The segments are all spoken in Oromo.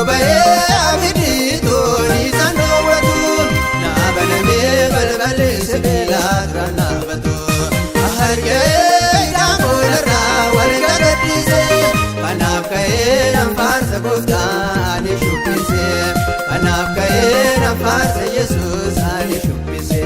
boba'ee abidii toonii sandoowwatu naabanamee balbalee sibiilaa duraan dhaabatu hargee idaamoorraa wal gagadhiise kanaaf ka'ee nan faarsa gooftaa ani shubbise kanaaf ka'ee nan faarsa Yesuus ani shubbise.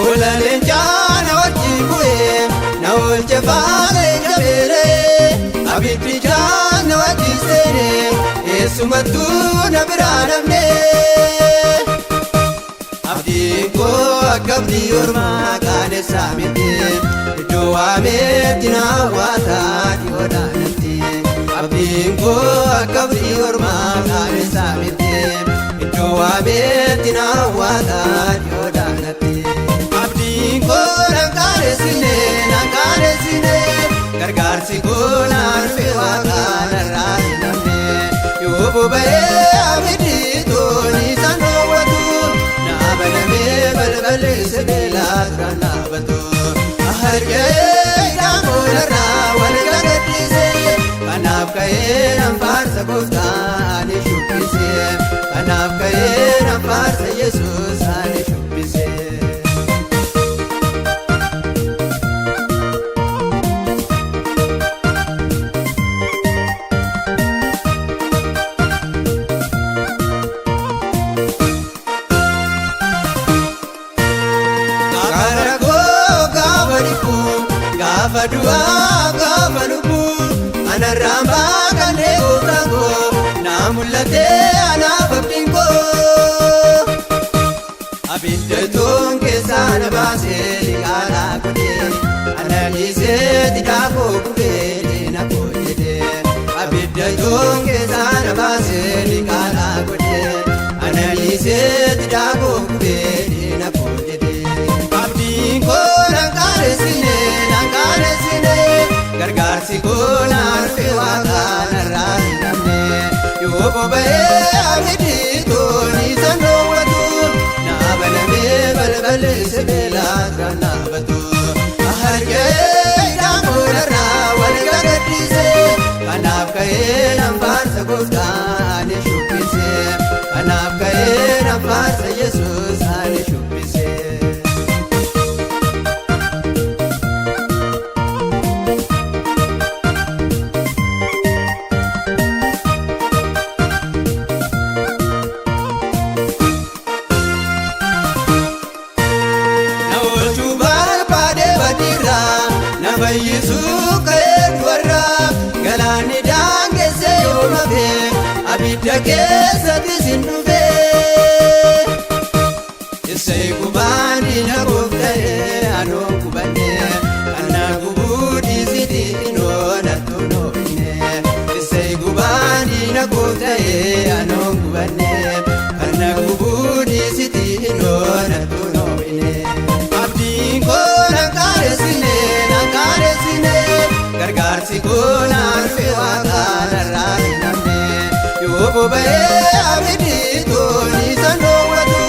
Olaleen jaana wajjin bu'ee na oolche faale jabeeree abiddi jaana wajjin seenee eessumattuu na biraa dhabnee abdiin koo akka abdii ormaa qaanessaa miti iddoo waameetti na hawwaataa dhiyoodhaa natti abdiin koo akka abdii ormaa qaanessaa miti iddoo waameetti na hawwaataa dhiyoodhaa natti. Nangaresine gargaarsi koonaan waaqaan irraa hin hafne yoo boba'ee abidii toonii sandoowwatu naabanamee balbalee sibiilaa duraan dhaabatu hargee idaamoorraa wal gagadhiise kanaaf ka'ee nan faarsa gooftaa ani shubbise kanaaf ka'ee nan faarsa Yesuus ani shubbise. Gaafa du'aa gaafa lubbuu anarraan baaqanee gooftaan koo naa mul'atee anaaf abdiin koo abidda toon keessaa na baasee liqaadhaa godhee ana dhiisee tidhaakoo gubee na koo jedhee abidda toon keessaa na baasee liqaadhaa godhee ana dhiisee tidhaakoo gubee na koo jedhee abdiin koo gargaarsi koonaan waaqaan irraa hin hafne yoo boba'ee abidii toonii sandoowwatu naabanamee balbalee sibiilaa duraan dhaabatu hargee idaamoorraa wal gagadhiise kanaaf ka'ee nan faarsa gooftaa ani shubbise kanaaf ka'ee nan faarsa Yesuus ani shubbise. Fayyisuu ka'ee dubarraa galaanni daangessee yoo mafee abidda keessatti sin dhufee isee gubaan diina goofta'ee anoon gubannee kana gubuu dhiisitii inoonattu noofinne isee gubaan diina goofta'ee anoon gubannee kana gubuu dhiisitii inoonattu noofinne abdiin koo gargaarsi koonaan waaqaan irraa hin hafne yoo boba'ee abidii toonii sandoowwatu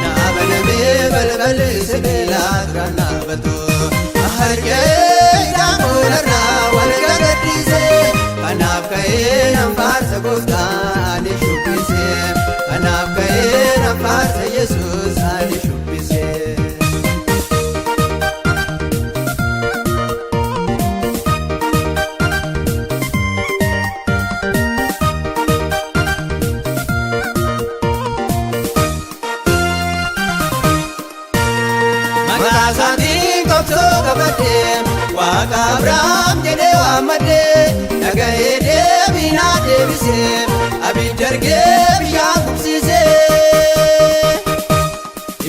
naabanamee balbalee sibiilaa duraan dhaabatu hargee idaamoorraa wal gagadhiise kanaaf ka'ee nan faarsa gooftaa ani shubbise kanaaf ka'ee nan faarsa Yesuus ani shubbise. Saatiin kopsoo qabatee waaqa Abrahaam jedhee waammadhee dhaga'ee deebinaa deebisee abidda argee bishaan qubsiisee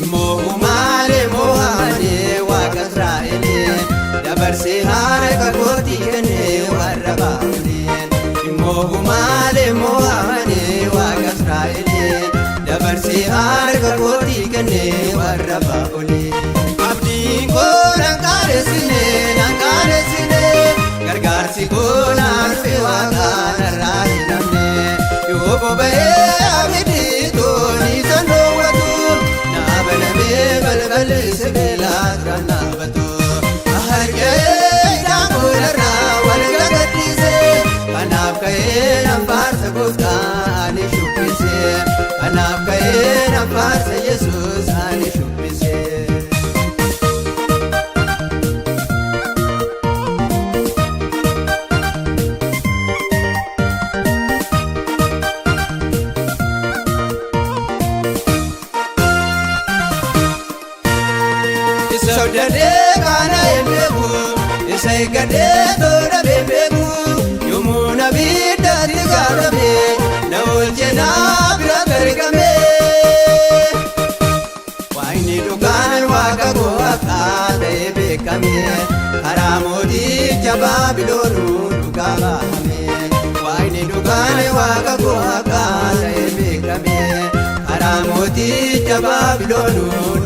immoo humaalee moo'amanii waaqa Israa'elee dabarsee harka kootii kennee warra baa'uleen immoo humaalee moo'amanii waaqa Israa'elee dabarsee harka kootii kennee warra baa'uleen. Abdiin koo nangaresine gargaarsi koonaan waaqaan irraa hin hafne yoo boba'ee abiddiitooni sandoowwatu naabanamee balballi sibiilaa duraan dhaabatu harga'ee idaamoorarraa wal gagadhiise kanaaf ka'ee nan faarsa gooftaa ani shubbise kanaaf ka'ee nan faarsa Yesuus ani shubbise. Soodadee kana eebeeku isa eeggadee toora beebeeku yommuu na biddaatti gaafame na oolchee na bira gargame waa'inni dhugaan waaqa koo akka ta'e beekame karaa mooticha Baabiloonuu dhugaa baafame waa'inni dhugaan waaqa koo akka ta'e beekame karaa mooticha Baabiloonuu